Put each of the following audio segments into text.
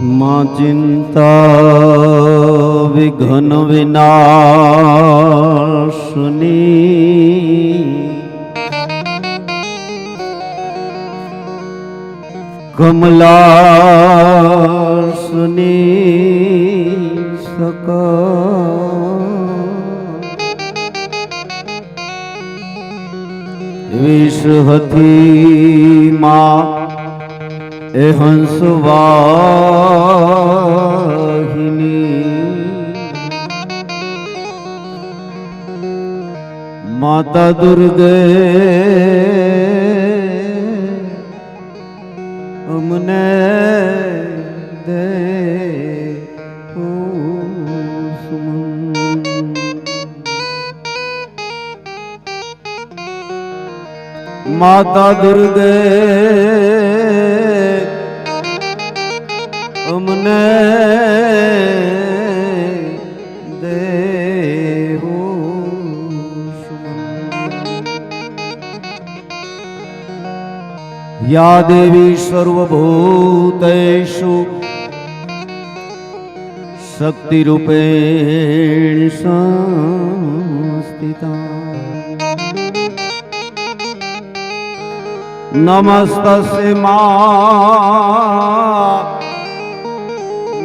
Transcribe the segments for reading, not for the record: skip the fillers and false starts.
मां चिंता विघ्न विनाशनी कमलासनी सका विषहती मां ए हंसवाहिनी माता दुर्गे अमने दे माता दुर्गे अमने देहो या देवी सर्वभूतेषु शक्तिरूपेण संस्थिता नमस्तस्यै मां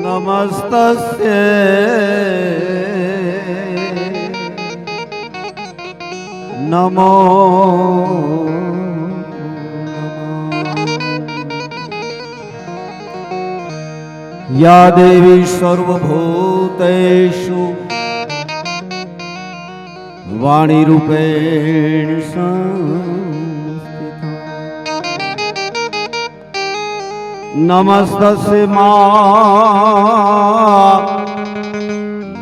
नमस्तस्यै नमो या देवी सर्वभूतेषु वाणीरूपेण संस्थिता नमस्तस्यै मां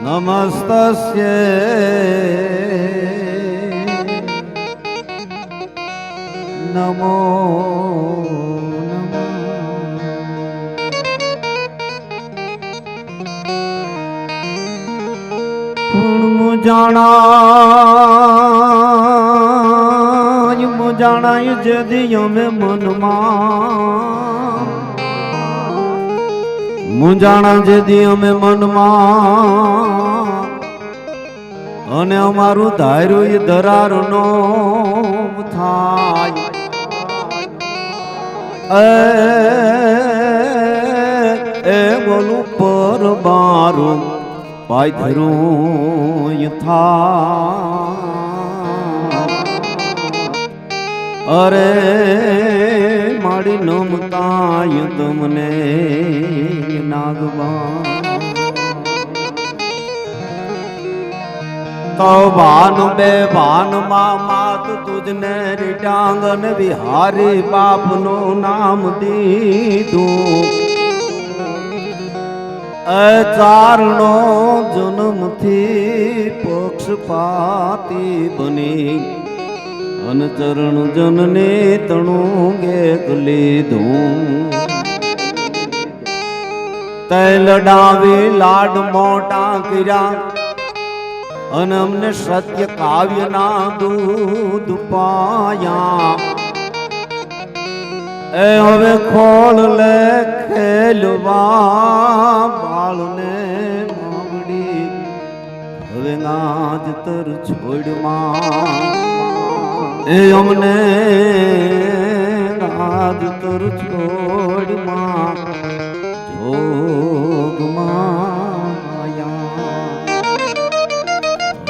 नमस्तस्यै नमो मुजाणा जदियों में मनमा मुजाणा जदियों में मनमा अने अमारू धार्यु ये दरारू नो थाय ए बोलू पर बारू पायधरू यथा अरे माड़ी नमताय तुमने नागवा तो भान बे भान मात तुझने रिटांगन विहारी बाप नो नाम दीदू चारणो जन्म थी पक्षपाती बनी अन चरण जनने तणु गे गली दूं तैल डावी लाड मोटा किरा अन हमने सत्य काव्य ना दूध पाया ए हवे खोल ले खेलवा बाल ने मावड़ी हवे नाज तर छोड़ मां ए हमने नाज तर छोड़ मां जोग माया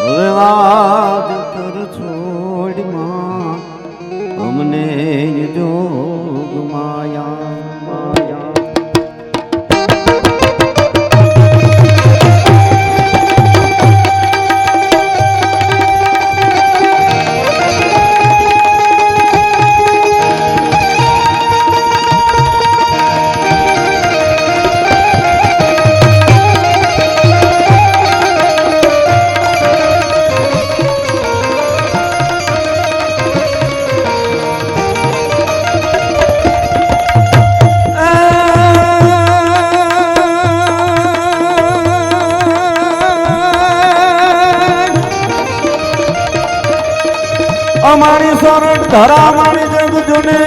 हवे नाज तर छोड़ मां हमने जोग माया माया અમારી સોરઠ ધરા મારી જગ જુને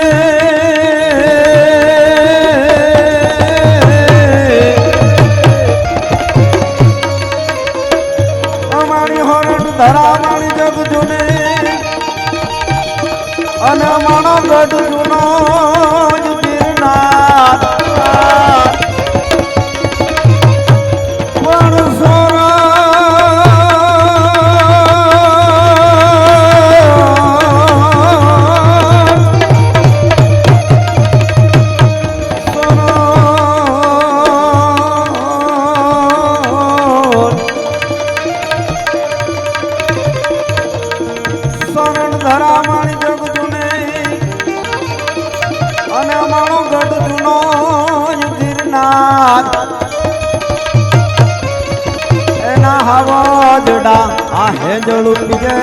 એના હવા જડા આ હેજળું પીજે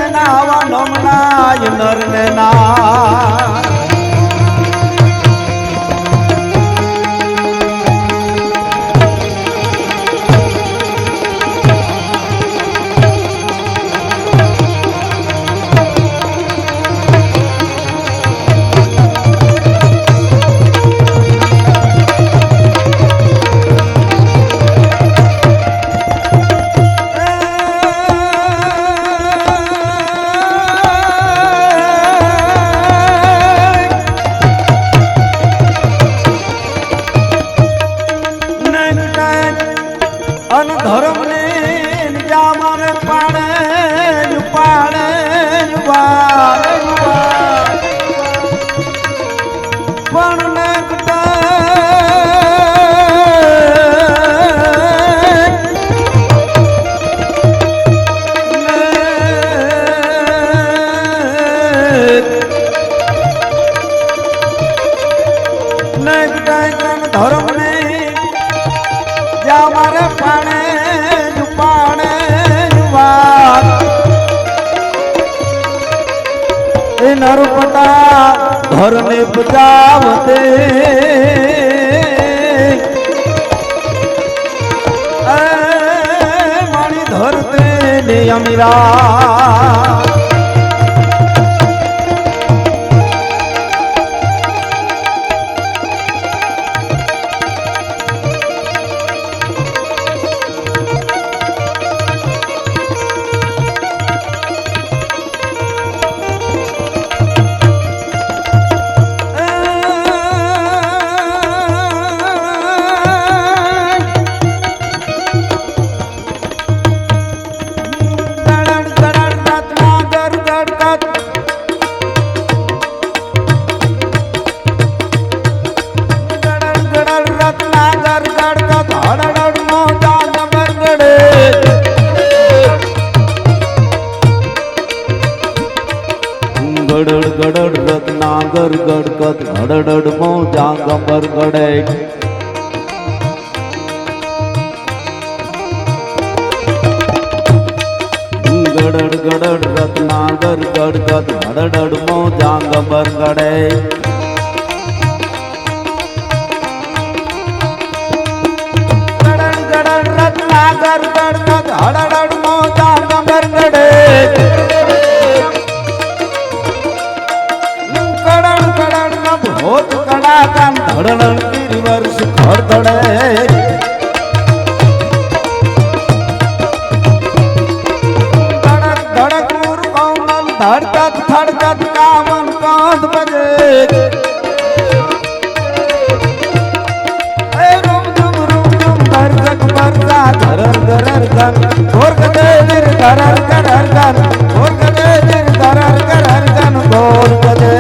એના હવા નમના નરને ના ધર્મ ને જામર પાડે પાડે પણ ધર્મ ને જામર પાડે નરપટા ઘરને બચાવતે મારી ધરતે ને અમીરા ગડડ ગડડ રત્નાગર ગડગદ હડડ મોજા ગબર ગડે ગડડ ગડડ રત્નાગર ગડગદ હડડ મોજા ગબર ગડે ગડડ ગડડ રત્નાગર ગડગદ હડડ મોજા ગબર ગડે હોત કડા કામ ધડણ તીર વર્ષ ઘર ધડે ધડક ધડક મુર કોમલ ધડકત ધડકત કામન કાંધ બજે એ રૂમ ધુમ ધરજક બરજા ધરર ધરર ધર ઘોર ગદે ધરર ધરર ધર ઘોર ગદે ધરર ધરર ધર ઘોર ગદે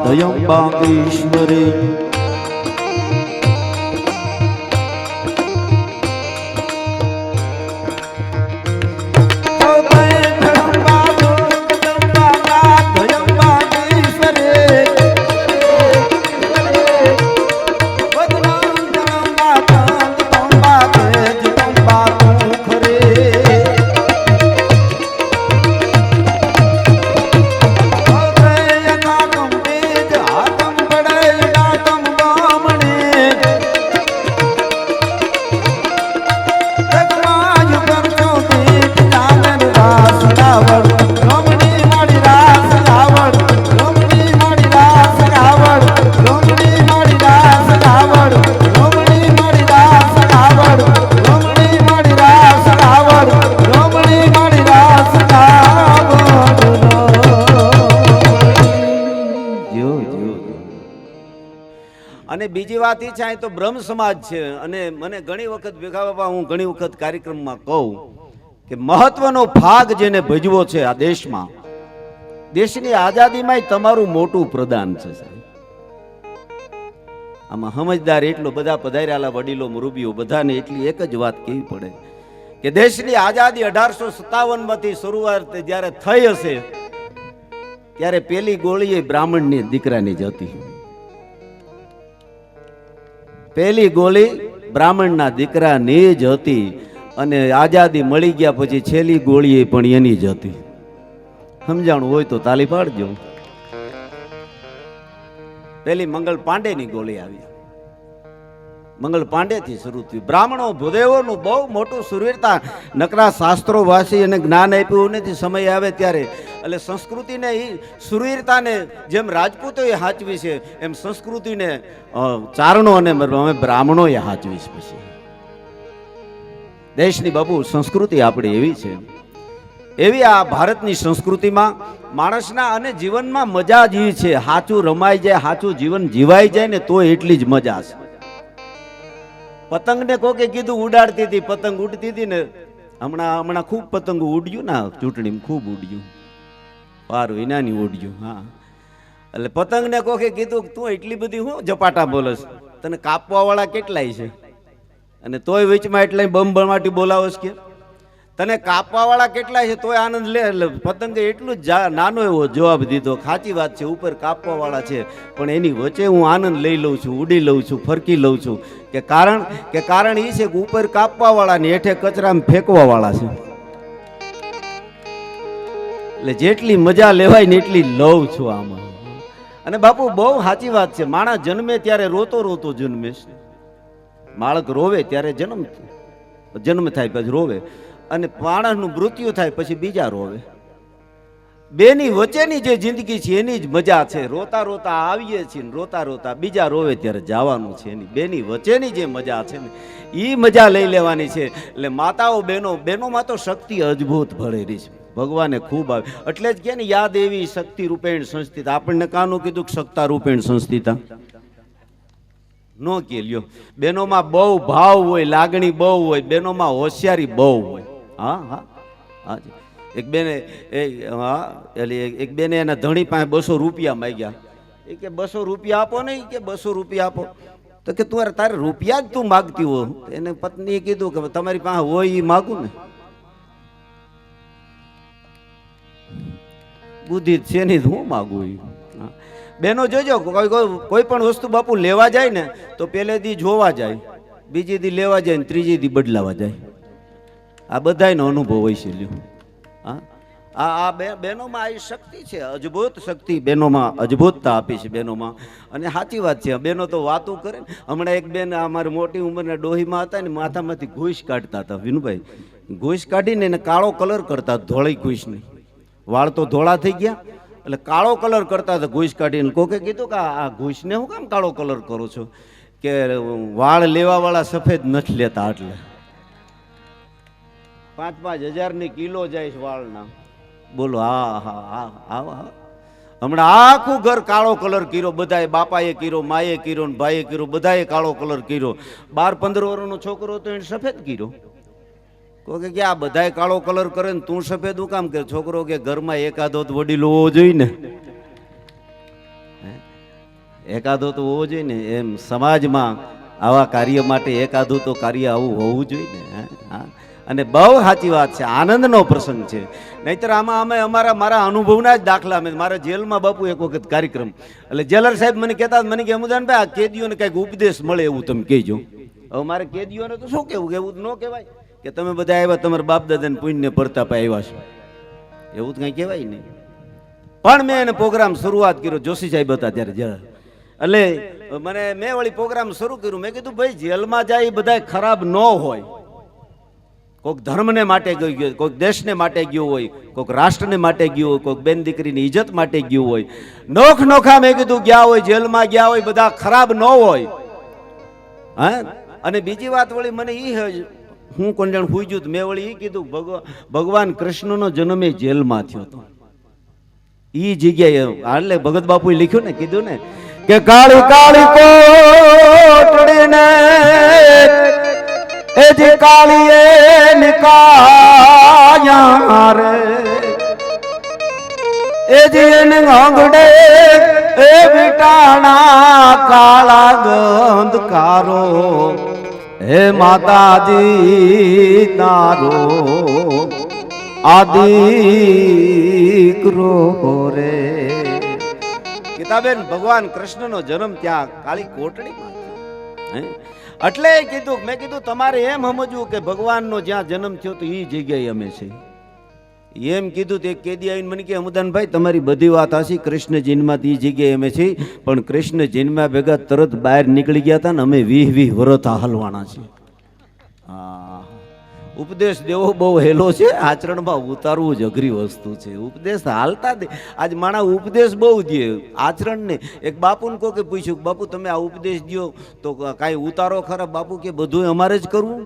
ત્રંબાકેશ્વરી અને બીજી વાત એ છે તો બ્રહ્મ સમાજ છે અને મને ઘણી વખત ભેગા બાપા હું ઘણી વખત કાર્યક્રમમાં કહું કે મહત્વનો ભાગ જેને ભજવો છે આ દેશમાં, દેશની આઝાદીમાં તમારું મોટું પ્રદાન છે સાહેબ. આમાં સમજદાર એટલો બધા પધારેલા વડીલો મુરબીઓ બધાને એટલી એક જ વાત કહેવી પડે કે દેશની આઝાદી 1857 માંથી શરૂઆત જ્યારે થઈ હશે ત્યારે પેલી ગોળી એ બ્રાહ્મણની દીકરાની જ હતી. પેલી ગોળી બ્રાહ્મણના દીકરાની જ હતી અને આઝાદી મળી ગયા પછી છેલ્લી ગોળી પણ એની જ હતી. સમજાણું હોય તો તાલી પાડજો. પેલી મંગળ પાંડેની ગોળી આવી. મંગળ પાંડે થી શરૂ થયું. બ્રાહ્મણો ભૂદેવોનું બહુ મોટું સુરવીરતા, નકરા શાસ્ત્રો વાંચી અને જ્ઞાન આપ્યું નથી સમય આવે ત્યારે. એટલે સંસ્કૃતિને સુરવીરતાને જેમ રાજપૂતોએ હાચવી છે એમ સંસ્કૃતિને ચારણો અને અમે બ્રાહ્મણોએ હાચવી છે. પછી દેશની બાપુ સંસ્કૃતિ આપણી એવી છે, એવી આ ભારતની સંસ્કૃતિમાં માણસના અને જીવનમાં મજા જ છે. સાચું રમાઈ જાય, સાચું જીવન જીવાઈ જાય ને તો એટલી જ મજા છે. પતંગને કોકે કીધું ઉડાડતી હતી, પતંગ ઉડતી હતી ને હમણાં ખૂબ પતંગ ઉડ્યું ને ચૂંટણીમાં ખૂબ ઉડ્યું, પાર વિનાની ઉડ્યું. હા, એટલે પતંગને કોકે કીધું તું એટલી બધી હું ઝપાટા બોલસ, તને કાપવા વાળા કેટલાય છે અને તોય વચમાં એટલાય બમ બમાટી બોલાવસ કે તને કાપવા વાળા કેટલાય છે તોય આનંદ લે. એટલે પતંગે એટલું જ નાનો એવો જવાબ દીધો, સાચી વાત છે ઉપર કાપવા વાળા છે પણ એની વચ્ચે હું આનંદ લઈ લઉં છું, ઉડી લઉં છું, ફરકી લઉં છું. કે કારણ એ છે કે ઉપર કાપવા વાળા ને હેઠે કચરામાં ફેંકવા વાળા છે. એટલે જેટલી મજા લેવાય ને એટલી લઉં છું આમાં. અને બાપુ બહુ સાચી વાત છે, માણસ જન્મે ત્યારે રોતો રોતો જન્મે છે. બાળક રોવે ત્યારે જન્મ થાય પછી રોવે અને માણસનું મૃત્યુ થાય પછી બીજા રોવે. બેની વચ્ચેની જે જિંદગી છે એની જ મજા છે. રોતા રોતા આવીએ છીએ ને રોતા રોતા બીજા રોવે ત્યારે જવાનું છે. એની બેની વચ્ચેની જે મજા છે ને એ મજા લઈ લેવાની છે. એટલે માતાઓ બહેનોમાં તો શક્તિ અદ્ભુત ભળેલી છે, ભગવાને ખૂબ આવે. એટલે જ કે ને યાદ એવી શક્તિ રૂપેણ સંસ્થિતા. આપણને કાનું કીધું કે સત્તા રૂપેણ સંસ્થિતા નો કે લ્યો. બહેનોમાં બહુ ભાવ હોય, લાગણી બહુ હોય, બહેનોમાં હોશિયારી બહુ હોય. હા હા હા. એક બેને એક બેને એના ધણી પાસે 200 રૂપિયા માંગ્યા. એ કે 200 રૂપિયા આપો ને, કે 200 રૂપિયા આપો. તો કે તું તારે રૂપિયા જ તું માગતી હો. એને પત્નીએ કીધું કે તમારી પાસે હોય એ માગું ને. બુદ્ધિ છે નહીં હું માગું. બેનો જોજો કોઈ પણ વસ્તુ બાપુ લેવા જાય ને તો પહેલે દી જોવા જાય, બીજી દી લેવા જાય ને ત્રીજી દી બદલાવા જાય. આ બધાનો અનુભવ હોય છે લ્યો. હા, આ બહેનોમાં આવી શક્તિ છે, અદ્ભુત શક્તિ બહેનોમાં, અદ્ભુતતા આપી છે બહેનોમાં. અને સાચી વાત છે, બહેનો તો વાતો કરે ને. હમણાં એક બેન અમારી મોટી ઉંમરના ડોહીમાં હતા ને, માથામાંથી ઘૂસ કાઢતા હતા. વિનુભાઈ ઘૂસ કાઢીને એને કાળો કલર કરતા, ધોળી ઘૂસની. વાળ તો ધોળા થઈ ગયા એટલે કાળો કલર કરતા હતા ઘૂસ કાઢીને. કોકે કીધું કે આ ઘૂસને હું કેમ કાળો કલર કરો છો? કે વાળ લેવા વાળા સફેદ નથી લેતા એટલે 5-5 હજારની કિલો જાય છે વાળના. બોલો હા હા હા હા. હમણાં આખું ઘર કાળો કલર કર્યો, બધાએ, બાપાએ કર્યો, માએ કર્યો, ભાઈએ કર્યો, બધાએ કાળો કલર કર્યો. 12-15 વર્ષનો છોકરો તો એને સફેદ કર્યો. કોકે કે આ બધાએ કાળો કલર કરે ને તું સફેદ હું કામ કરે? છોકરો કે ઘરમાં એકાદો વડીલો હોવો જોઈએ ને. એકાદો તો હોવો જોઈએ ને, એમ સમાજમાં આવા કાર્ય માટે એકાદું તો કાર્ય આવું હોવું જોઈએ ને. હા, અને બહુ સાચી વાત છે, આનંદનો પ્રસંગ છે. નહીતર આમાં અમે મારા અનુભવના જ દાખલા. મારા જેલમાં બાપુ એક વખત કાર્યક્રમ, એટલે જેલર સાહેબ મને કહેતા, મને કે અમુદાનભાઈ આ કેદીઓને કંઈક ઉપદેશ મળે એવું તમે કહેજો. હવે મારે કેદીઓને તો શું કેવું, એવું ન કહેવાય કે તમે બધા આવ્યા તમારા બાપ દાદાને પુણ્ય પરતાપ આવ્યા છો, એવું તો કંઈ કહેવાય નહીં. પણ મેં એને પ્રોગ્રામ શરૂઆત કર્યો, જોશી સાહેબ હતા ત્યારે જેલર, એટલે મેં વળી પ્રોગ્રામ શરૂ કર્યું. મેં કીધું ભાઈ જેલમાં જાય એ બધા ખરાબ ન હોય, કોઈક ધર્મને માટે ગયો, કોઈક દેશને માટે ગયું હોય, કોઈક રાષ્ટ્રને માટે ગયું હોય, કોઈક બેન દીકરીની ઇજ્જત માટે ગયું હોય, નોખા મેં કીધું ગયા હોય, જેલમાં ગયા હોય, બધા ખરાબ ન હોય. હા, અને બીજી વાત વળી મને એ હું કોણ જાણ હુઈ ગયું, મેં વળી એ કીધું ભગવાન કૃષ્ણનો જન્મ એ જેલમાં થયો હતો. એ જગ્યાએ એટલે ભગત બાપુએ લખ્યું ને, કીધું ને કે કાળી કાળી કોટડીને એ જે કાળીએ નિકાયા રે, એ જે આંગડે એ વિટાણા કાળા ગંધકારો, હે માતાજી તારો આદિકરો રે. ગીતાબેન ભગવાન કૃષ્ણનો જન્મ ત્યાં કાળી કોટડીમાં. એટલે કીધું, મેં કીધું તમારે એમ સમજવું કે ભગવાનનો જ્યાં જન્મ થયો તો એ જગ્યાએ અમે છે એમ કીધું. તે કેદી આવીને મને કે અમુદાનભાઈ તમારી બધી વાત હશે, કૃષ્ણ જન્મમાં એ જગ્યાએ અમે છીએ, પણ કૃષ્ણ જન્મમાં ભેગા તરત બહાર નીકળી ગયા હતા ને અમે 20 વરસ હાલવાના છીએ. હા, ઉપદેશ દેવો બહુ હેલો છે, આચરણમાં ઉતારવું જ અઘરી વસ્તુ છે. ઉપદેશ હાલતા દે, આજ માણા ઉપદેશ બહુ દે, આચરણ ને. એક બાપુને કોકે પૂછ્યું, બાપુ તમે આ ઉપદેશ દો તો કાંઈ ઉતારો ખરા? બાપુ કે બધું અમારે જ કરવું,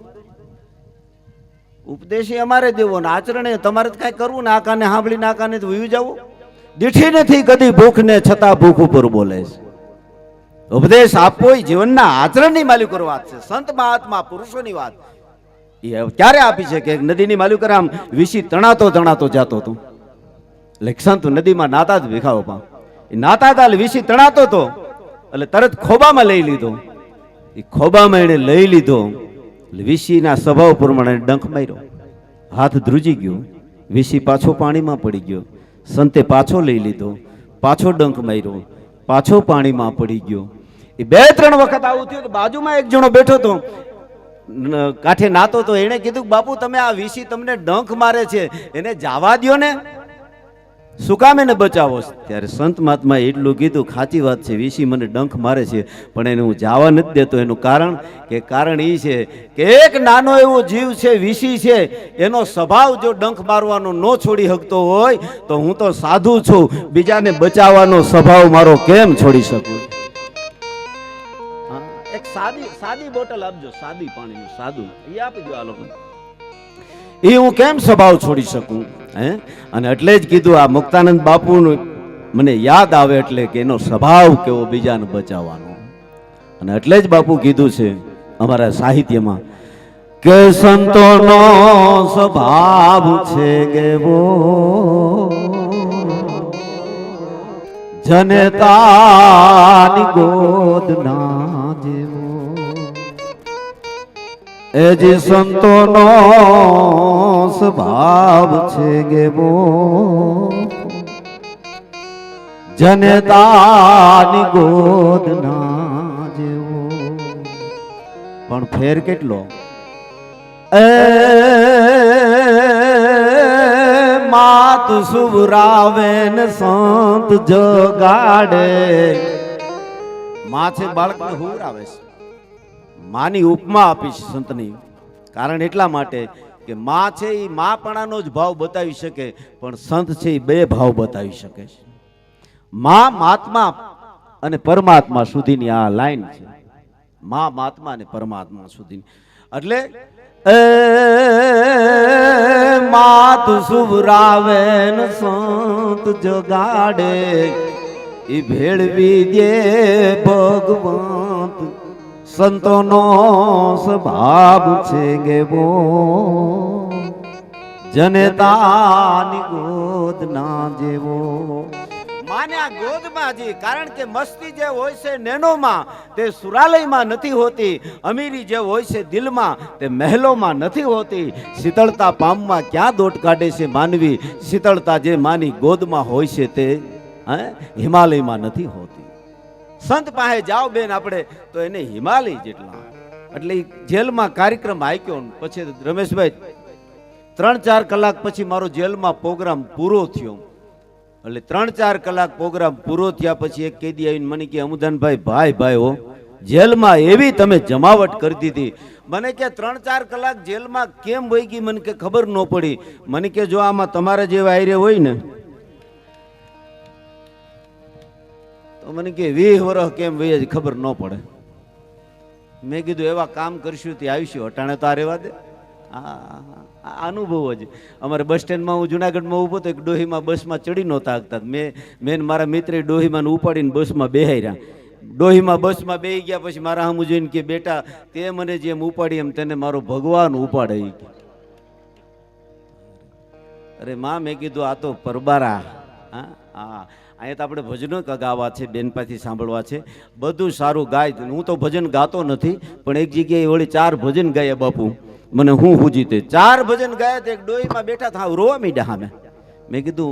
ઉપદેશ અમારે દેવો ને આચરણે તમારે જ કાંઈ કરવું ને. આ કાને સાંભળીને આ કાને વયું જવું. દીઠી નથી કદી ભૂખ ને છતાં ભૂખ ઉપર બોલે છે. ઉપદેશ આપવો જીવનના આચરણની માલિકોની વાત છે, સંત મહાત્મા પુરુષોની વાત. એ ક્યારે આપી છે કે નદીની માલિકર આમ વિસી તણાતો જાતો હતો, એટલે સંત નદીમાં નાતા જ ભીખાવો પા, એ નાતા હતા વિસી તણાતો હતો, એટલે તરત ખોબામાં લઈ લીધો. એ ખોબામાં એને લઈ લીધો, વિસીના સ્વભાવ પ્રમાણે ડંખ માર્યો, હાથ ધ્રુજી ગયો, વિસી પાછો પાણીમાં પડી ગયો. સંતે પાછો લઈ લીધો, પાછો ડંખ માર્યો, પાછો પાણીમાં પડી ગયો. એ 2-3 વખત આવું થયું. બાજુમાં એક જણો બેઠો હતો, કાંઠે નાતો તો, એને કીધું બાપુ તમે આ વિસી તમને ડંખ મારે છે, એને જવા દો ને, શું કામ એને બચાવો? ત્યારે સંત મહાત્માએ એટલું કીધું, સાચી વાત છે, વિસી મને ડંખ મારે છે, પણ એને હું જવા નથી દેતો. એનું કારણ એ છે કે એક નાનો એવો જીવ છે, વિસી છે, એનો સ્વભાવ જો ડંખ મારવાનો ન છોડી શકતો હોય તો હું તો સાધુ છું, બીજાને બચાવવાનો સ્વભાવ મારો કેમ છોડી શકું? એક સાદી બોટલ આપજો, સાદી પાણીનું, સાદું એ આપી દો આ લોકો, એ હું કેમ સ્વભાવ છોડી શકું? હે, અને એટલે જ કીધું આ મુક્તાનંદ બાપુનું મને યાદ આવે એટલે કે એનો સ્વભાવ કેવો બીજાને બચાવવાનો. અને એટલે જ બાપુ કીધું છે અમારા સાહિત્યમાં કે સંતોનો સ્વભાવ છે કેવો, જનતાની ગોદના જેવો, એ જે સંતોનો સ્વભાવ છે કેવો, જનતાની ગોદના જેવો. પણ ફેર કેટલો? માત સુવરાવે ને સંત જગાડે. માં છે બાળકને હુવરાવે છે, માની ઉપમા આપી છે સંતની. કારણ એટલા માટે કે માં છે એ માપણાનો જ ભાવ બતાવી શકે, પણ સંત છે એ 2 ભાવ બતાવી શકે છે. માં મહાત્મા અને પરમાત્મા સુધીની આ લાઈન છે, માં મહાત્મા અને પરમાત્મા સુધીની. એટલે માત સુવરાવે ને સંત જગાડે, એ ભેળવી દે ભગવંત, સંતોનો સ્વભાવ છે કેવો, જનતાની ગોદના જેવો. અને આ ગોદમાં જી, કારણ કે મસ્તી જે હોય છે નેનોમાં તે સુરાલયમાં નથી હોતી, અમીરી જે હોય છે દિલમાં તે મહેલોમાં નથી હોતી. શીતળતા પામમાં ક્યાં દોટ કાઢે છે માનવી, શીતળતા જે માની ગોદમાં હોય છે તે હિમાલયમાં નથી હોતી. સંત પાસે જાઓ બેન આપણે તો એને હિમાલય જેટલા. એટલે જેલમાં કાર્યક્રમ આક્યો પછી રમેશભાઈ 3-4 કલાક પછી મારો જેલમાં પ્રોગ્રામ પૂરો થયો. એટલે 3-4 કલાક પ્રોગ્રામ પૂરો થયા પછી એક કેદી આવીને મને કે અમુદાનભાઈ ભાઈ હો જેલમાં એવી તમે જમાવટ કરી દીધી. મને કે 3-4 કલાક જેલમાં કેમ વહી ગઈ મને કે ખબર ન પડી. મને કે જો આમાં તમારા જેવા આયરે હોય ને તો મને કે 20 વર્ષ કેમ વહી ખબર ન પડે. મેં કીધું એવા કામ કરશું તે આવીશું, અટાણે તો આ રહેવા દે. અનુભવ જ. અમારે બસ સ્ટેન્ડમાં હું જુનાગઢમાં ઊભો તો એક ડોહીમાં બસમાં ચડી નહોતા શકતા. મેં મારા મિત્રે ડોહીમાં ઉપાડીને બસમાં બેહાર્યા. ડોહીમાં બસમાં બેહી ગયા પછી મારા હમું જોઈને કે બેટા તે મને જેમ ઉપાડી એમ તેને મારો ભગવાન ઉપાડે. અરે માં મેં કીધું આ તો પરબારા. હા અહીંયા તો આપણે ભજનો ગાવા છે, બેન પાસેથી સાંભળવા છે. બધું સારું ગાય. હું તો ભજન ગાતો નથી પણ એક જગ્યાએ વળી 4 ભજન ગાયા બાપુ. મને હું જીતે 4 ભજન ગાયા. એક ડોહીમાં બેઠા था રોવા મીડા સામે. મેં કીધું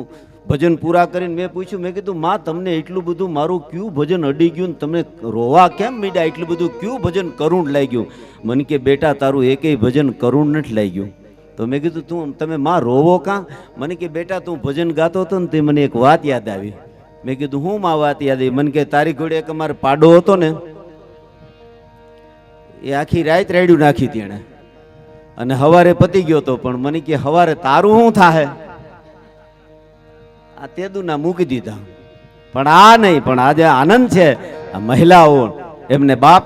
ભજન પૂરા કરીને મેં પૂછ્યું, મેં કીધું માં તમને એટલું બધું મારું કયું ભજન અડી ગયું ને તમે રોવા કેમ મીડા? એટલું બધું કયું ભજન કરુણ લાગ્યું? મને કે બેટા તારું એકેય ભજન કરુણ નથી લાગ્યું. તો મેં કીધું તમે માં રોવો કાં? મને કે બેટા તું ભજન ગાતો હતો ને તે મને એક વાત યાદ આવી. મેં કીધું હું માં વાત યાદ આવી? મને કે તારી ઘોડે એક અમારે પાડો હતો ને એ આખી રાત રાયડું નાખી તેણે અને હવારે પતી ગયો તો. પણ મને કે હવારે તારું શું થાહે? આ તેદુના મૂકી દીધા. પણ આ નહીં, પણ આજે આનંદ છે. આ મહિલાઓ એમને બાપ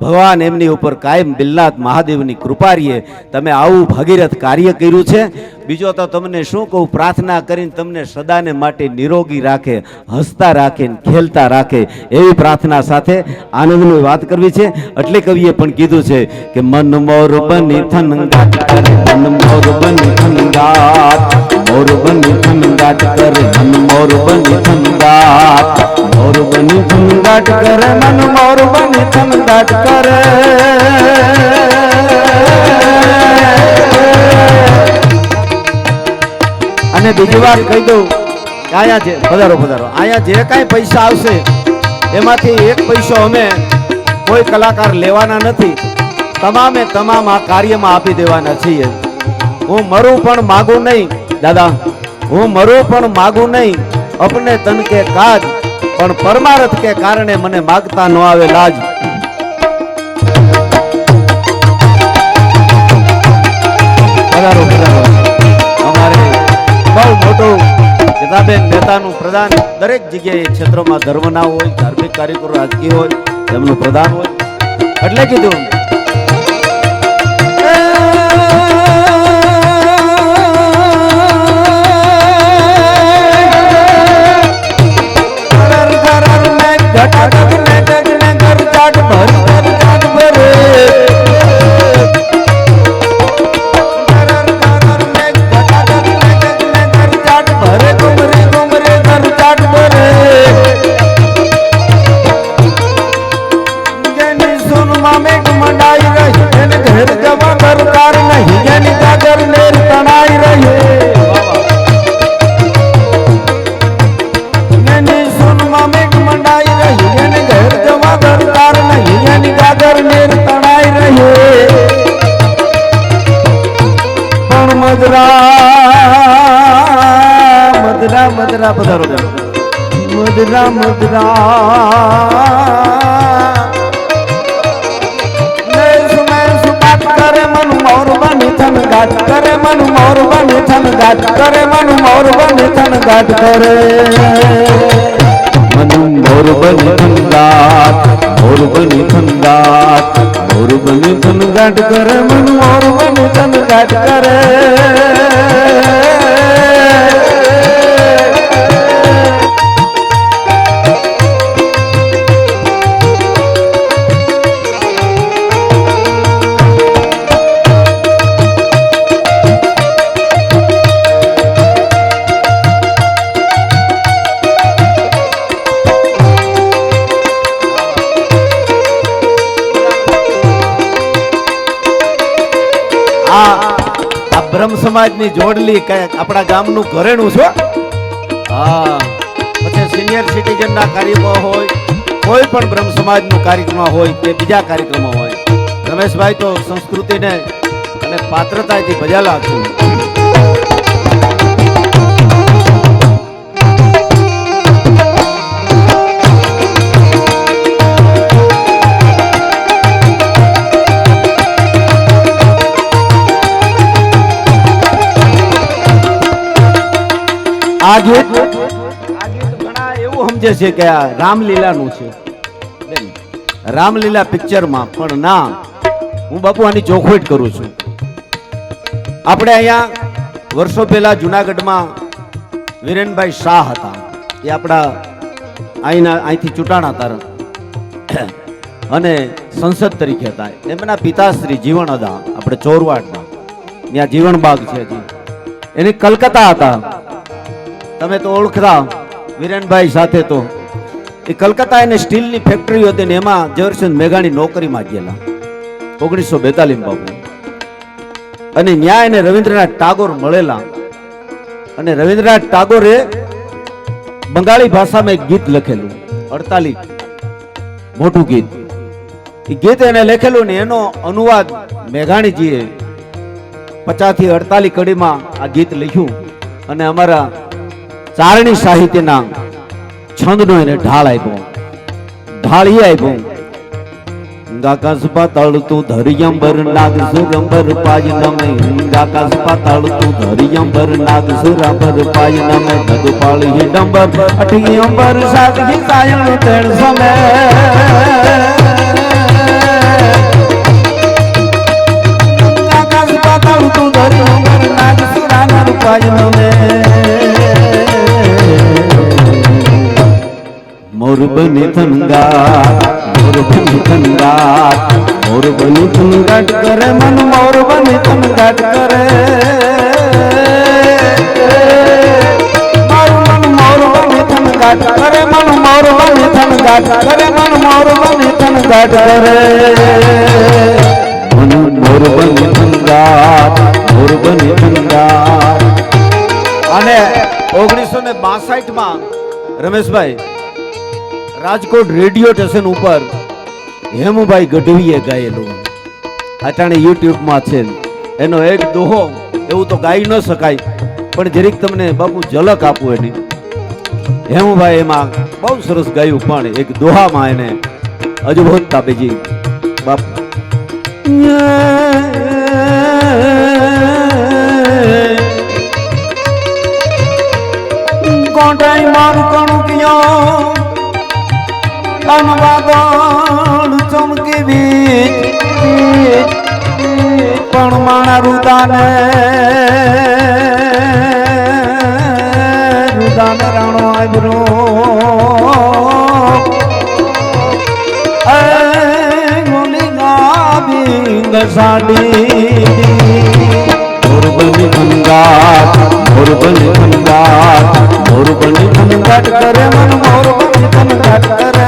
ભગવાન એમની ઉપર કાયમ બિલ્લાત મહાદેવની કૃપા રહીએ. તમે આવું ભગીરથ કાર્ય કર્યું છે. બીજો તો તમને શું કહું, પ્રાર્થના કરીને તમને સદાને માટે નિરોગી રાખે, હસતા રાખે, ખેલતા રાખે એવી પ્રાર્થના સાથે આનંદની વાત કરવી છે. એટલે કવિએ પણ કીધું છે કે મન મોર બની થનગાટ કરે, મન મોર બની થનગાટ, મોર બની થનગાટ કરે, મન મોર બની થનગાટ, મોર બની થનગાટ કરે, મન મોર બની થનગાટ કરે. અને બીજી વાત કહી દઉં કે અહીંયા જે પધારો અહીંયા જે કાંઈ પૈસા આવશે એમાંથી 1 પૈસો અમે કોઈ કલાકાર લેવાના નથી. તમામે તમામ આ કાર્યમાં આપી દેવાના છીએ. હું મરું પણ માગું નહીં દાદા, હું મરું પણ માગું નહીં. અપને તન કે કાજ પણ પરમારથ કે કારણે મને માગતા ન આવે લાજ. પધારો અમારે બહુ મોટું ગીતાબેન મહેતાનું પ્રદાન દરેક જગ્યાએ ક્ષેત્રોમાં ધર્મના હોય, ધાર્મિક કાર્યકરો, રાજકીય હોય તેમનું પ્રદાન હોય. એટલે કીધું મદરા પધારો મદરા કરે મન મોર બની થન ગાટ કરે, મન મોર બની થન ગાટ કરે, મન મોર બની થન ગાટ કરે, મન મોર બની થન ગાટ, મોર બની થન ગાટ, મોર બની થન ગાટ કરે, મન મોર બની થન ગાટ કરે. આ બ્રહ્મ સમાજની જોડલી કઈ આપણા ગામનું ઘરેણું છો. હા, પછી સિનિયર સિટીઝન ના કાર્યક્રમો હોય, કોઈ પણ બ્રહ્મ સમાજનો કાર્યક્રમ હોય કે બીજા કાર્યક્રમો હોય, રમેશભાઈ તો સંસ્કૃતિને અને પાત્રતાથી બજાલા છું. આ ગીત ઘણા એવું સમજે છે કે આ રામલીલાનું છે. રામલીલા પિક્ચરમાં પણ ના, હું બાપુ આની ચોખવટ કરું છું. આપણે અહીંયા વર્ષો પહેલા જુનાગઢમાં વિરેનભાઈ શાહ હતા, એ આપણા અહીંથી ચૂંટાણા હતા અને સંસદ તરીકે હતા. એમના પિતાશ્રી જીવણ હતા આપણે ચોરવાડમાં, ત્યાં જીવણબાગ છે હજી. એને કલકત્તા હતા, તમે તો ઓળખતા વિરેનભાઈ સાથે. તો એ કલકત્તા એને સ્ટીલની ફેક્ટરી હતી ને એમાં ઝવેરચંદ મેઘાણી નોકરીમાં ગયેલા 1942 બાપુ. અને ન્યાય એને રવિન્દ્રનાથ ટાગોર મળેલા. અને રવિન્દ્રનાથ ટાગોરે બંગાળી ભાષામાં એક ગીત લખેલું, 48 મોટું ગીત. એ ગીત એને લખેલું ને એનો અનુવાદ મેઘાણીજીએ 50 થી 48 કડીમાં આ ગીત લખ્યું. અને અમારા ચારણી સાહિત્યના છંદનો એને ઢાળ આપ્યો. ઢાળ એ આપ્યો, ગાકાશ પાતાળ તું ધરિયંબર નાગ સુરંબર પાય નમે, ગાકાશ પાતાળ તું ધરિયંબર નાગ સુરંબર પાય નમે, નગપાળ હિડંબર અઠી અંબર સાગી સાયણ તેણ સમે, ગાકાશ પાતાળ તું ધરિયંબર નાગ સુરંબર પાય નમે, મોર બની થનગાટ, મોર બની થનગાટ, મોર બની થનગાટ કરે મન, મોર બની થનગાટ કરે મારું મન, મોર બની થનગાટ કરે મન, મોર બની થનગાટ કરે મન, મોર બની થનગાટ કરે મન, મોર બની થનગાટ, મોર બની થનગાટ. અને 1962 રમેશભાઈ રાજકોટ રેડિયો સ્ટેશન ઉપર હેમુભાઈ ગઢવીએ ગાયેલું, અટાણે યુટ્યુબમાં છે. એનો એક દોહો એવું તો ગાઈ ન શકાય, પણ જરીક તમને બાપુ ઝલક આપું એની. હેમુભાઈ એમાં બહુ સરસ ગાયું, પણ એક દોહામાં એને અજભૂત બીજી બાપુ. કોટાઈ માર કણું કિયો અનવાદળ ચમકી વીજ, પણ માણા રુદાને રુદાને રાણો આબરો ગોલી ગાબી ગસાડી, મોર બની થનગાટ, મોર બની થનગાટ, મોર બની થનગાટ કરે મન, મોર બની થનગાટ કરે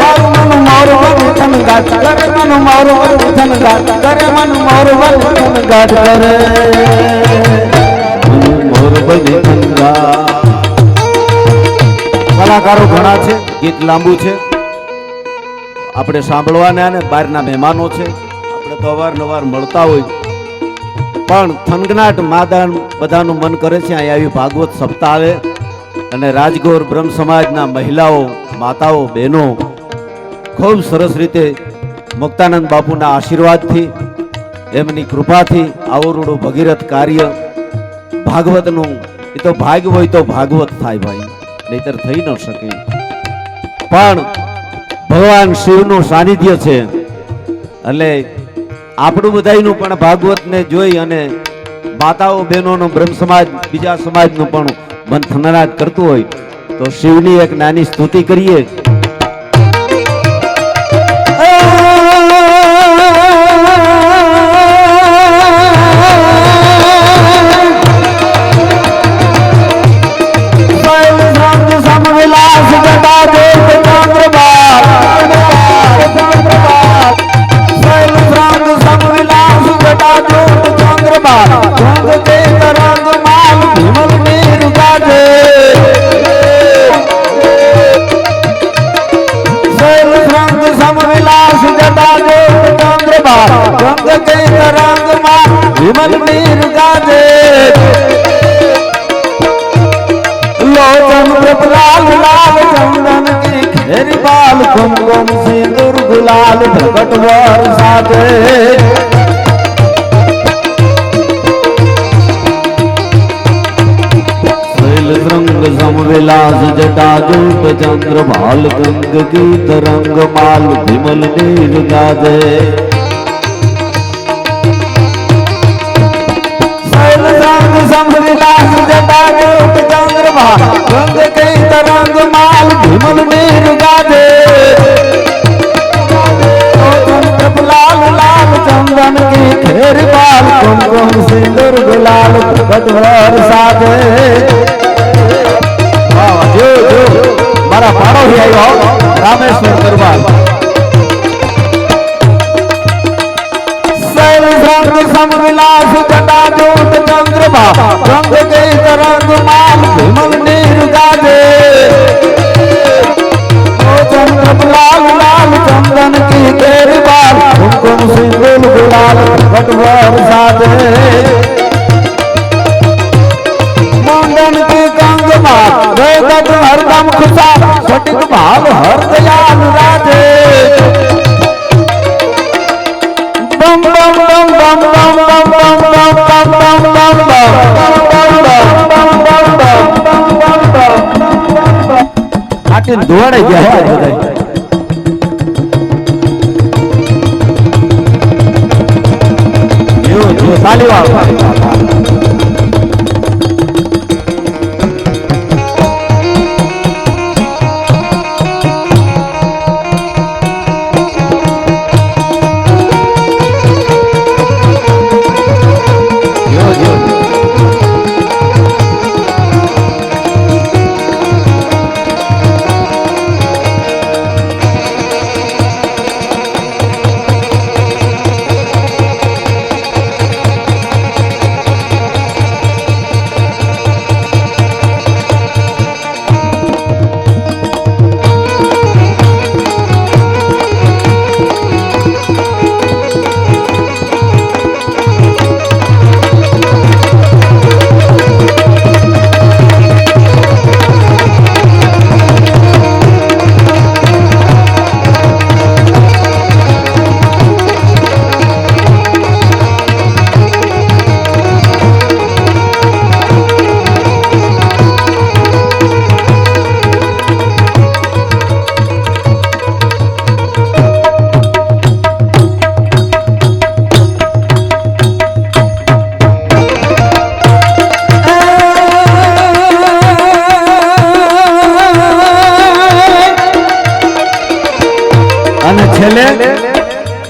મારું મન, મોર બની થનગાટ કરે મન, મોર બની થનગાટ કરે મન, મોર બની થનગાટ કરે મોર બની થનગાટ. કલાકારો ઘણા છે, ગીત લાંબુ છે, આપણે સાંભળવાના અને બહારના મહેમાનો છે, આપણે તો અવારનવાર મળતા હોય. પણ થનગનાટ માદાન બધાનું મન કરે છે અહીંયા આવી ભાગવત સપ્તાહ આવે. અને રાજગોર બ્રહ્મ સમાજના મહિલાઓ, માતાઓ, બહેનો ખૂબ સરસ રીતે મુક્તાનંદ બાપુના આશીર્વાદથી, એમની કૃપાથી આવરૂડું ભગીરથ કાર્ય ભાગવતનું, એ તો ભાગ હોય તો ભાગવત થાય ભાઈ, નહીતર થઈ ન શકે. પણ ભગવાન શિવનું સાનિધ્ય છે એટલે આપણું બધાયનું પણ ભાગવતને જોઈ અને માતાઓ બહેનોનો બ્રહ્મ સમાજ બીજા સમાજનું પણ મન થનરાટ કરતું હોય તો શિવની એક નાની સ્તુતિ કરીએ. વિલાસ જટા જો ચંદ્રભા રંગ કે તરંગ માં વિમલ નીર ગાજે लोचन प्रपलाल लाल चंदन की खेरी बाल कुमकुम सिंदूर गुलाल प्रकट वर साजे शैल रंग सम विलास जटा जूट चंद्र भाल गंग की तरंग माल विमल नीर गाजे शैल रंग सम विलास जटा जूट रंग के तरंग माल विमल नीर गाजे लाल लाल चंदन की खेर बाल कुमकुम सिंदूर गुलाल कटवर साजे जो जो मारा पाड़ो ही आयो रामेश्वर दरबार शैल रंग सम विलास जटा जूट चंद्रमा रंग के तरंग माल विमल नीर गाजे लाल लाल चंदन की केरी बाल कुमकुम सिंदूर गुलाल कटवर साजे मुंडन की कंग माल वेदत हरदम खुशा सटिक भाल हर दयाल राजे बम बम बम बम बम बम बम बम बम बम दौड़े गया है जो ताली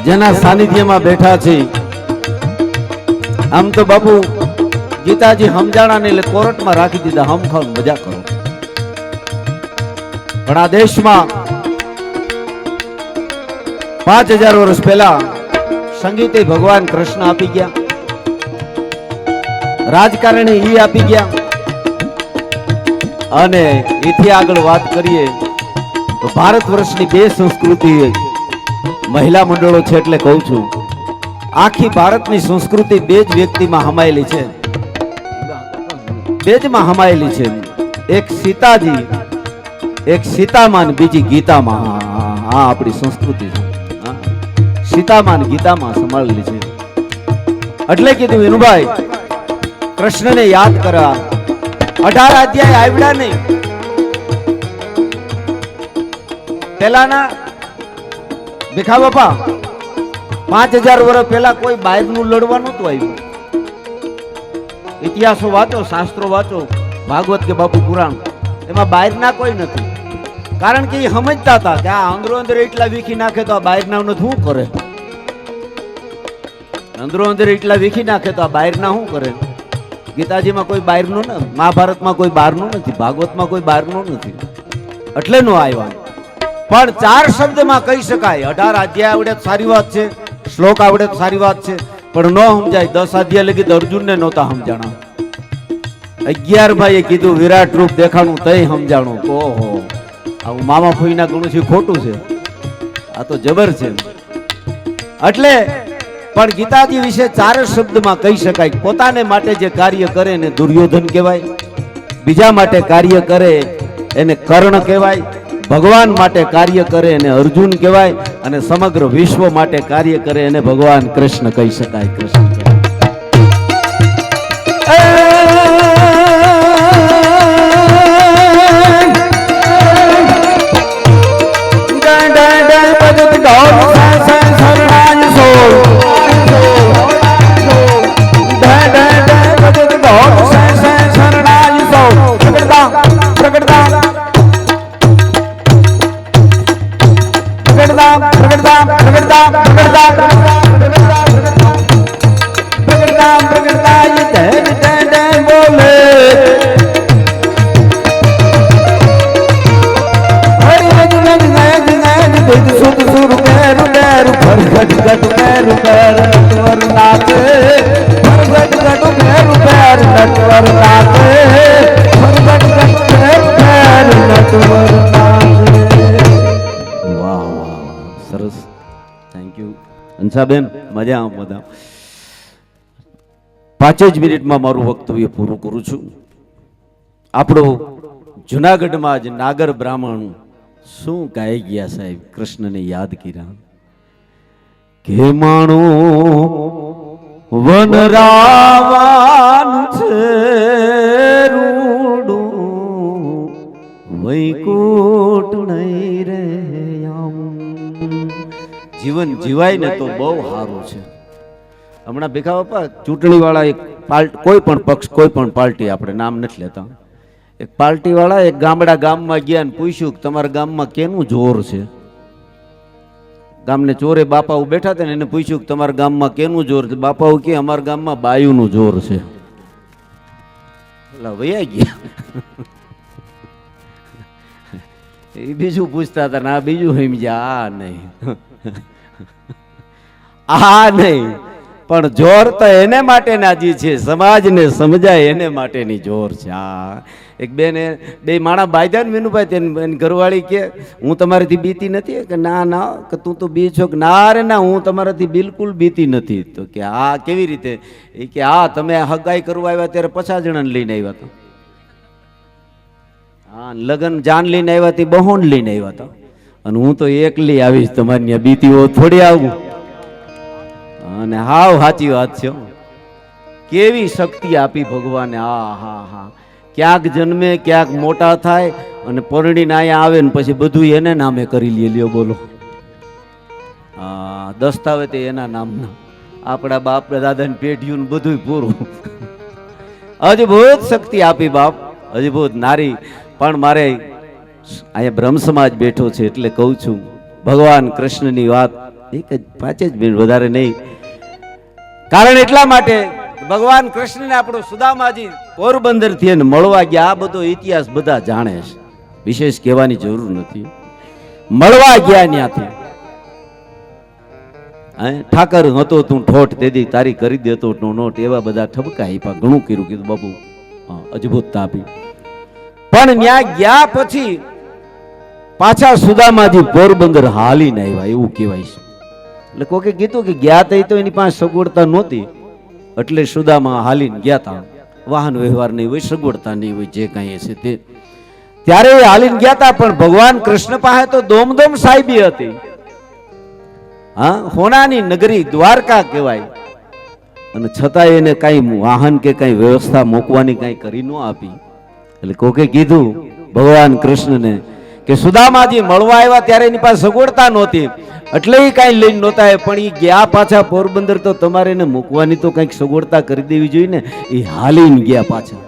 જેના સાનિધ્યમાં બેઠા છે આમ તો બાપુ ગીતાજી સમજાણા એટલે કોર્ટમાં રાખી દીધા હમ ખાવ મજા કરો પણ આ દેશમાં 5000 વર્ષ પહેલા સંગીતે ભગવાન કૃષ્ણ આપી ગયા રાજકારણી ઈ આપી ગયા અને એથી આગળ વાત કરીએ તો ભારત વર્ષની બે સંસ્કૃતિ મહિલા મંડળો છે એટલે કહું છું આખી ભારતની સંસ્કૃતિ બે જ વ્યક્તિમાં હમાયેલી છે બે જમાં હમાયેલી છે એક સીતાજી એક સીતામાન બીજી ગીતામાં આ આપણી સંસ્કૃતિ છે સીતામાન ગીતામાં સંભાળેલી છે એટલે કીધું વિનુભાઈ કૃષ્ણને યાદ કરા 18 અધ્યાય આવડ્યા નહીં પેલાના ભીખા બાપા 5000 વર્ષ પહેલા કોઈ બહારનું લડવા નહોતું આવ્યું ઇતિહાસો વાંચો શાસ્ત્રો વાંચો ભાગવત કે બાપુ પુરાણ એમાં બહારના કોઈ નથી કારણ કે એ સમજતા હતા કે આ અંદરો અંદર એટલા વીખી નાખે તો આ બહારના શું કરે અંદરો અંદર એટલા વીખી નાખે તો આ બહારના શું કરે ગીતાજીમાં કોઈ બહારનું ન મહાભારતમાં કોઈ બહારનું નથી ભાગવતમાં કોઈ બહારનું નથી એટલે નો આવ્યા પણ 4 શબ્દમાં કહી શકાય 18 અધ્યાય આવડે તો સારી વાત છે શ્લોક આવડે તો સારી વાત છે પણ ન સમજાય 10 અધ્યાય લગી અર્જુનને નહોતા સમજાણા 11 ભાઈએ કીધું વિરાટ રૂપ દેખાણું તઈ સમજાણું ઓહો આવું મામા ફોઈના ગુણ છે ખોટું છે આ તો જબર છે. એટલે પણ ગીતાજી વિશે 4 શબ્દમાં કહી શકાય. પોતાને માટે જે કાર્ય કરે એને દુર્યોધન કહેવાય, બીજા માટે કાર્ય કરે એને કર્ણ કહેવાય, ભગવાન માટે કાર્ય કરે એને અર્જુન કહેવાય, અને સમગ્ર વિશ્વ માટે કાર્ય કરે એને ભગવાન કૃષ્ણ કહી શકાય. કૃષ્ણ સરસ, થેન્ક યુ અંશાબેન, મજા આવ બધા. 5 જ મિનિટમાં મારું વક્તવ્ય પૂરું કરું છું. આપણો જુનાગઢમાં જ નાગર બ્રાહ્મણ શું ગાઈ ગયા સાહેબ, કૃષ્ણને યાદ કર્યા. કે માણો વનરાવાનું છે રૂડું, વૈકુંઠ નહીં રે આવું. જીવન જીવાય ને તો બહુ સારું છે. હમણાં ભેખા બાપા ચૂંટણી વાળા એક કોઈ પણ પક્ષ, કોઈ પણ પાર્ટી, આપણે નામ નથી લેતા, એક પાર્ટી વાળા એક ગામમાં ગયા ને પૂછ્યું કે તમારા ગામમાં કેનું જોર છે. ગામને ચોરે બાપાઓ બેઠા હતા ને એને પૂછ્યું કે તમારા ગામમાં કેનું જોર છે. બાપાઓ કે અમારા ગામમાં બાયુનું જોર છે. એટલે વૈયા ગયા. એ બીજું પૂછતા હતા ને આ બીજું સમજ્યા. આ નહીં, આ નહીં, પણ જોર તો એને માટેના જે છે, સમાજને સમજાય એને માટેની જોર છે. આ એક બે માણા બાયધા ને વિનુભાઈ, એની ઘરવાળી કે હું તમારાથી બીતી નથી. કે ના ના, કે તું તો બી છો. કે ના રે ના, હું તમારાથી બિલકુલ બીતી નથી. તો કે આ કેવી રીતે? એ કે હા, તમે હગાઈ કરવા આવ્યા ત્યારે 50 જણાને લઈને આવ્યા હતા. હા, લગ્ન જાન લઈને આવ્યા હતી, બહોન લઈને આવ્યા હતા, અને હું તો એકલી આવીશ તમારી ત્યાં બીતી હો થોડી આવું. અને હાવ સાચી વાત છે. કેવી શક્તિ આપી ભગવાને. હા હા હા, ક્યાંક જન્મે, ક્યાંક મોટા થાય, અને પરણીને અહીંયા આવે ને પછી બધું એને નામે કરી લ્યો. બોલો, હા, દસ્તાવેજ એના નામના, આપણા બાપ દાદાની પેઢીયું બધું પૂરું. અજભૂત શક્તિ આપી બાપ, અજભૂત નારી. પણ મારે અહીંયા બ્રહ્મ સમાજ બેઠો છે એટલે કહું છું, ભગવાન કૃષ્ણની વાત એક જ 5 જ મિનિટ, વધારે નહીં. કારણ એટલા માટે ભગવાન કૃષ્ણને આપણો સુદામાજી પોરબંદર થી મળવા ગયા. આ બધો ઇતિહાસ બધા જાણે છે, વિશેષ કહેવાની જરૂર નથી. મળવા ગયા ત્યાંથી. ઠાકર હતો તું ઠોઠ, તેથી તારી કરી દેતો નોટ, એવા બધા ઠપકા આપ્યા. ઘણું કર્યું. કીધું બાપુ અજભૂત આપી. પણ ત્યાં ગયા પછી પાછા સુદામાજી પોરબંદર હાલીને આવ્યા એવું કહેવાય છે. એટલે કોકે કીધું કે ગયા તઈ તો એની પાસે સગવડતા નહોતી, એટલે સુદામા હાલીને ગયા હતા. વાહન વ્યવહાર નહીં હોય, સગવડતા નહીં હોય, જે કાંઈ છે તે. ત્યારે એ હાલીને ગયા હતા. પણ ભગવાન કૃષ્ણ પાસે તો દોમદોમ સાહેબી હતી. હા, હોનાની નગરી દ્વારકા કહેવાય, અને છતાં એને કઈ વાહન કે કઈ વ્યવસ્થા મૂકવાની કઈ કરી ન આપી. એટલે કોકે કીધું ભગવાન કૃષ્ણને કે સુદામાજી મળવા આવ્યા ત્યારે એની પાસે સગવડતા નહોતી, એટલે એ કઈ લઈને નહોતા. પણ એ ગયા પાછા પોરબંદર, તો તમારે એને મૂકવાની તો કઈક સગવડતા કરી દેવી જોઈએ ને. એ હાલીને ગયા પાછા.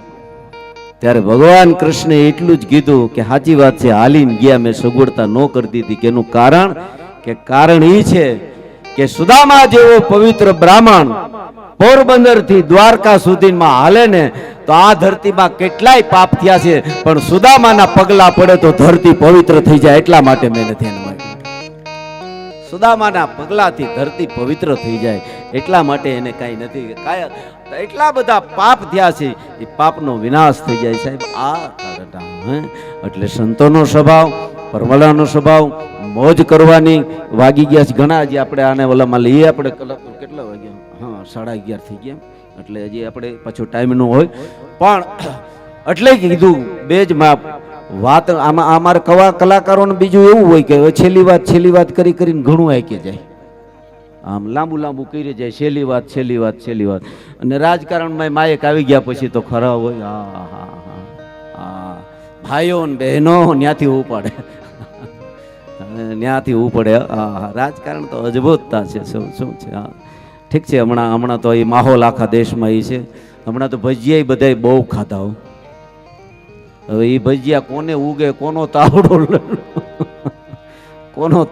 ત્યારે ભગવાન કૃષ્ણે એટલું જ કીધું કે સાચી વાત છે, હાલીને ગયા, મેં સગવડતા ન કરતી હતી. કે એનું કારણ એ છે કે સુદામા જેવો પવિત્ર બ્રાહ્મણ પોરબંદર થી દ્વારકા સુધીમાં હાલે ને, તો આ ધરતીમાં કેટલાય પાપ થયા છે, પણ સુદામાના પગલા પડે તો ધરતી પવિત્ર થઈ જાય. એટલા માટે મેં નથી એને માગ્યું. સુદામાના પગલાથી ધરતી પવિત્ર થઈ જાય એટલા માટે એને કાંઈ નથી. એટલા બધા પાપ થયા છે, એ પાપનો વિનાશ થઈ જાય સાહેબ. આ એટલે સંતોનો સ્વભાવ, પરમલાનો સ્વભાવ, મોજ કરવાની. વાગી ગયા છે ઘણા, હજી આપણે આને ઓલામાં લઈએ. આપણે કેટલા વાગ્યા? હા, 11:30 થઈ ગયા, એટલે હજી આપણે પાછો ટાઈમ નો હોય. પણ એટલે કીધું બે જ માપ વાત. આમાં અમારે કલાકારોને બીજું એવું હોય કે છેલ્લી વાત કરીને ઘણું આંકી જાય, આમ લાંબુ કરી જાય. છેલ્લી વાત. અને રાજકારણમાં માયક આવી ગયા પછી તો ખરા હોય. હા, ભાઈઓ ને બહેનો ત્યાંથી ઉપાડે, રાજકારણ તો અજબૂતતા છે. શું છે? હા, ઠીક છે. હમણાં તો એ માહોલ આખા દેશમાં એ છે. હમણાં તો ભજીયા બધા બહુ ખાધા હો. હવે એ ભજીયા કોને ઉગે, કોનો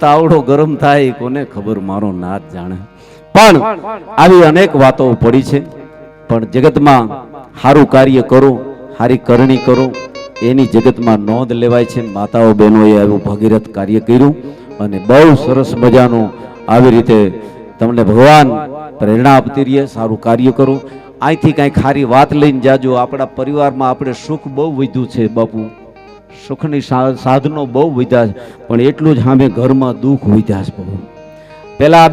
તાવડો ગરમ થાય કોને ખબર, મારો નાથ જાણે. પણ આવી અનેક વાતો પડી છે. પણ જગતમાં સારું કાર્ય કરો, સારી કરણી કરો, એની જગતમાં નોંધ લેવાય છે. માતાઓ બહેનોએ આવું ભગીરથ કાર્ય કર્યું અને બહુ સરસ મજાનું આવી રીતે તમને ભગવાન પ્રેરણા આપતી રહીએ. સારું કાર્ય કરો. અહીંથી કાંઈ ખારી વાત લઈને જાજો. આપણા પરિવારમાં આપણે સુખ બહુ વધ્યું છે બાપુ, સુખની સાધનો બહુ વધ્યા છે, પણ એટલું જ સામે ઘરમાં દુઃખ વધ્યા છે બહુ. પેલા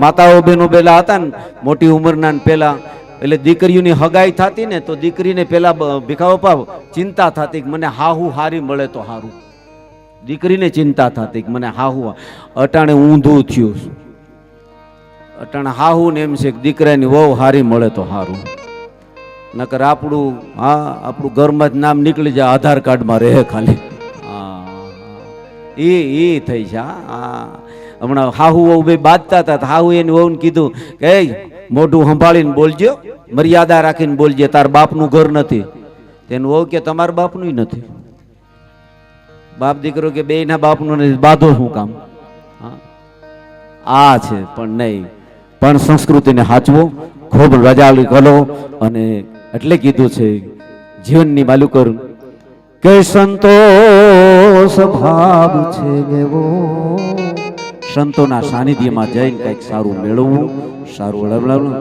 માતાઓ બહેનો પેલા હતા ને મોટી ઉંમરના, પેલા એટલે દીકરીઓની હગાઈ થતી ને તો દીકરીને પેલા ભીખાવપા ચિંતા થતી કે મને હાહુ હારી મળે તો હારું. દીકરીને ચિંતા થતી કે મને હાહુ. અટાણે ઊંધું થયું. અટાણે હાહુ ને એમ છે કે દીકરાની વહુ હારી મળે તો હારું. નકર આપણું ઘરમાં જ નામ નીકળી જાય, આધાર કાર્ડમાં રહે ખાલી. એ થઈ છે. હમણાં હાહુ વહુ બે બાંધતા હતા. હાહુ એની વહુને કીધું કે મોઢું સંભાળીને બોલજો, મર્યાદા રાખીને બોલજે, તાર બાપનું ઘર નથી. તેનું વહુ કે તમારા બાપનું નથી. બાપ દીકરો કે બે ના બાપનું નથી, બાંધો શું કામ? આ છે. પણ નહીં, પણ સંસ્કૃતિને સાચવો, ખૂબ રજાળી કરો. અને એટલે કીધું છે જીવનની માલુકર કે સંતોષ ભાવ છે એવો, સંતોના સાનિધ્યમાં જઈને કંઈક સારું મેળવવું, સારું વળવવું.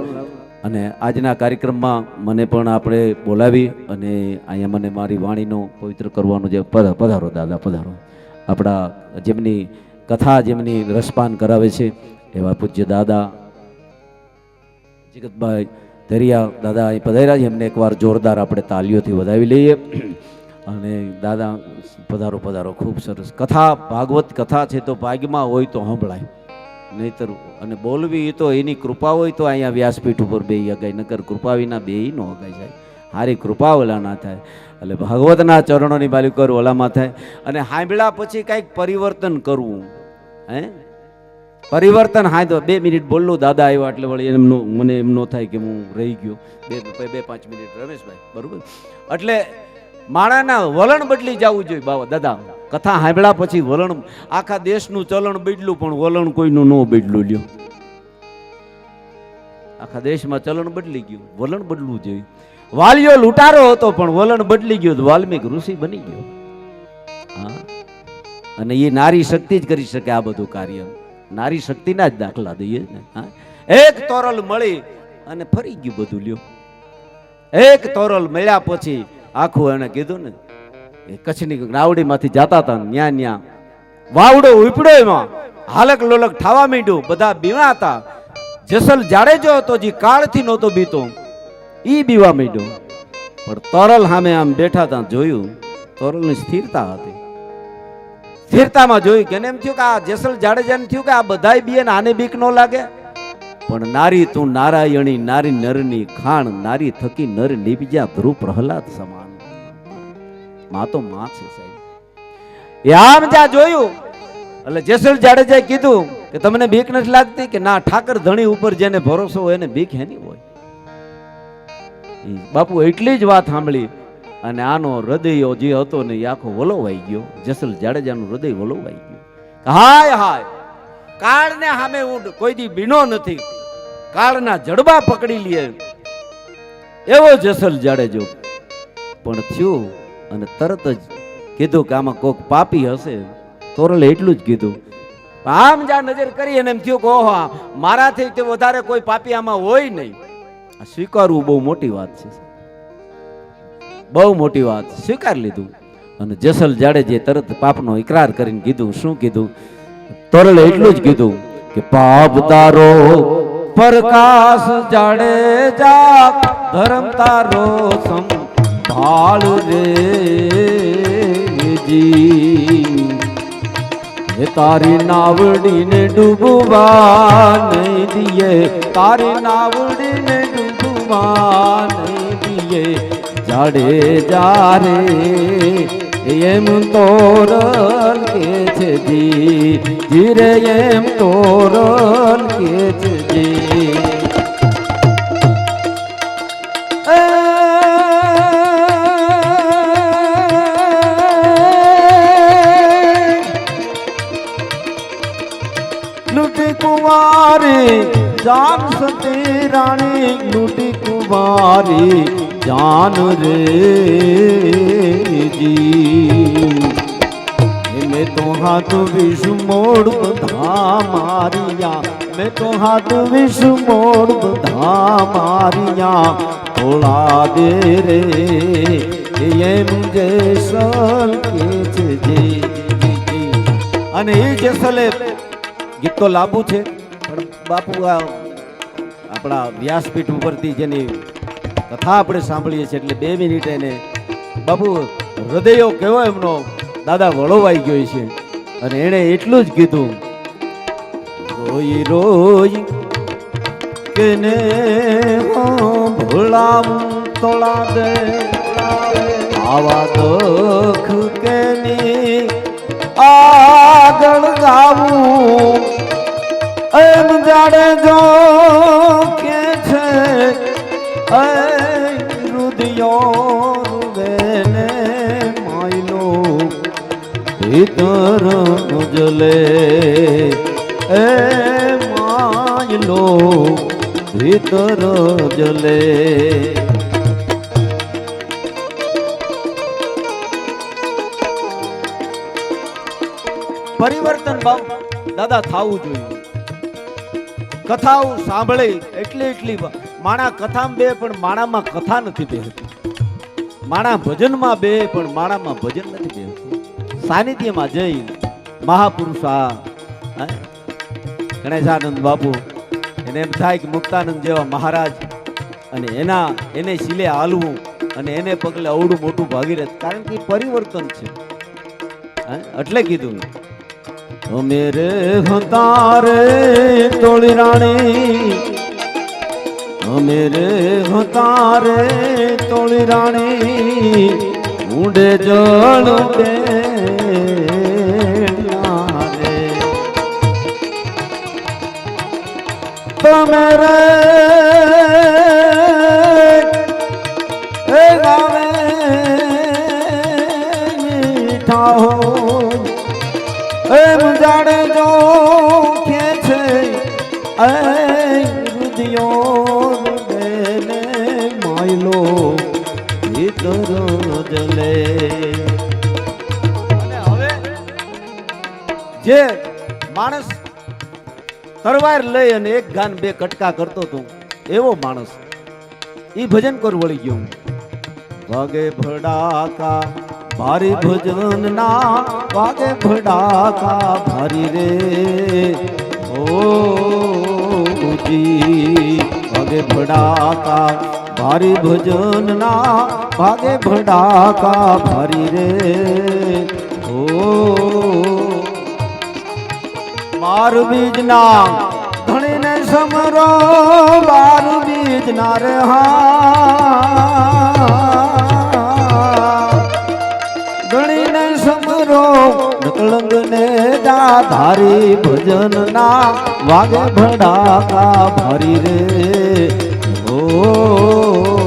અને આજના કાર્યક્રમમાં મને પણ આપણે બોલાવી અને અહીંયા મને મારી વાણીનો પવિત્ર કરવાનું જે પધારો દાદા પધારો. આપણા જેમની કથા જેમની રસપાન કરાવે છે એવા પૂજ્ય દાદા જગતભાઈ ધરિયા દાદા અહીં પધાર્યા છે. એમને એકવાર જોરદાર આપણે તાલીઓથી વધાવી લઈએ. અને દાદા પધારો પધારો. ખૂબ સરસ કથા, ભાગવત કથા છે તો ભાગ્યમાં હોય તો સંભળાય, નહીતર અને બોલવી તો એની કૃપા હોય તો અહીંયા વ્યાસપીઠ ઉપર બે અગાય, નકર કૃપા વિના બે ન અગાઈ જાય. હારી કૃપા ઓલા ના થાય. એટલે ભાગવતના ચરણોની બાલિકર ઓલામાં થાય. અને સાંભળ્યા પછી કંઈક પરિવર્તન કરવું. પરિવર્તન. હા, તો 2 મિનિટ બોલું, દાદા આવ્યા એટલે વળી મને એમ ન થાય કે હું રહી ગયો. 2-5 મિનિટ રમેશભાઈ, બરોબર? એટલે માણાના વલણ બદલી જવું જોઈએ બાબા દાદા. કથા સાંભળ્યા પછી વલણ, આખા દેશનું ચલણ બદલું પણ વલણ કોઈનું ન બદલું. લ્યો, આખા દેશમાં ચલણ બદલી ગયું, વલણ બદલવું જોઈએ. વાલિયો લૂંટારો હતો પણ વલણ બદલી ગયું, વાલ્મીક ઋષિ બની ગયો. હા, અને એ નારી શક્તિ જ કરી શકે આ બધું કાર્ય. નારી શક્તિના જ દાખલા દઈએ ને. હા, એક તોરલ મળી અને ફરી ગયું બધું. લ્યો, એક તોરલ મળ્યા પછી આખું એને કીધું ને, એ કચ્છની નાવડી માંથી જતા હતા, ન્યા વાવડો ઉપડ્યો, એમાં હાલક લોલક ઠાવા માંડ્યું, બધા બીવાતા. જેસલ જાડેજો હતો જે કાળથી નહોતો બીતો, ઈ બીવા માંડ્યો. પણ તોરલ સામે આમ બેઠા હતા, જોયું તોરલની સ્થિરતા હતી. સ્થિરતામાં જોયું કે એમ થયું કે આ જેસલ જાડેજાને થયું કે આ બધાય બીએ આને બીક ન લાગે. પણ નારી તું નારાયણી, નારી નરની ખાણ, નારી થકી નર નિપજ્યા ધ્રુવ પ્રહલાદ સમાન. માં તો માં છે સાહેબ. એ આમ જ્યાં જોયું એટલે જેસલ જાડેજાએ કીધું કે તમને બીક નથી લાગતી? કે ના, ઠાકર ધણી ઉપર જેને ભરોસો હોય એને બીક હેની હોય. બાપુ એટલી જ વાત સાંભળી અને આનો હૃદય જે હતો ને એ આખો વલોવાઈ ગયો. જેસલ જાડેજાનું હૃદય વલોવાઈ ગયું. હાય હાય, કાળને સામે હું કોઈ દી બીનો નથી, કાળના જડબા પકડી લે એવો જેસલ જાડેજો. પણ થયું અને તરત જ કીધું કે આમાં કોક પાપી હશે. તોરલે એટલું જ કીધું. આમ જ્યાં નજર કરી અને એમ થયું કે ઓહો, મારાથી તે વધારે કોઈ પાપી આમાં હોય નહીં. આ સ્વીકારવું બહુ મોટી વાત છે, બહુ મોટી વાત. સ્વીકાર લીધું અને જેસલ જાડેજે તરત પાપનો ઇકરાર કરીને કીધું. શું કીધું? તોરલ એટલું જ કીધું કે પાપ તારો પ્રકાશ જાડેજા ધર્મ તારો સંભાળ રે જી હે તારી નાવડીને ડૂબવા નહીં દિયે તારી નાવડીને ડૂબવા નહીં દિયે જાડેજા રે એમ તોરલ કે છે જી રે એમ તોરલ કે છે જી લૂટી કુંવારી જાન સતી રાણી લૂટી કુંવારી જાન રે જી મેં તો હાથ વિષ મોડ બધા મારિયા મેં તો હાથ વિષ મોડ બધા મારિયા થોડા દે રે એમ જેસલ કે છે જી અને એ જેસલે ગીત તો લાંબુ છે પણ બાપુ આ આપણા વ્યાસપીઠ ઉપરથી જેની કથા આપણે સાંભળીએ છીએ એટલે 2 મિનિટ એને બાપુ હૃદયો કેવો એમનો દાદા વળોવાઈ ગયો છે અને એણે એટલું જ કીધું રોઈ રોઈ કેને ભોળાવું તોળા દે આવા દુઃખ કેની આગળ ગાવું એમ જાડે જો કે છે રુદિયો રૂવેને માયલો ભીતર જલે એ માયલો ભીતર જલે પરિવર્તન દાદા થવું જોઈએ કથાઓ સાંભળે એટલી માણા કથામાં બે પણ માણામાં કથા નથી બેહતી માણા ભજનમાં બે પણ માણામાં ભજન નથી બેહતું સાનિધ્યમાં જઈ મહાપુરુષ ગણેશાનંદ બાપુ એને એમ થાય કે મુક્તાનંદ જેવા મહારાજ અને એને શીલે હાલવું અને એને પગલે અવડું મોટું ભાગીરથ કારણ કે પરિવર્તન છે એટલે કીધું મેરે હતારે તોળી રાણી મેરે હતારે તોળી રાણી ઊંડે જળ દે તમે રે ગાવે મીઠા હો એમ જાડે જો કે છે રુદિયો રૂબેને માયલો ભીતર જલે અને હવે જે માણસ તરવાર લઈ અને એક ગાન બે કટકા કરતો હતો એવો માણસ ઈ ભજન કર વળી ગયો વાગે ભડાકા ભારી ભજન ના વાગે ભડાકા ભારી રે ઓ જી વાગે ભડાકા ભારી ભજન ના વાગે ભડાકા ભારી રે ઓ માર બીજ ના ધણીને સમરો બાર બીજ ના રે ધણીને સમરો નકળંગ ને ધારી ભજન ના વાગે ભડાકા ભારી રે ઓ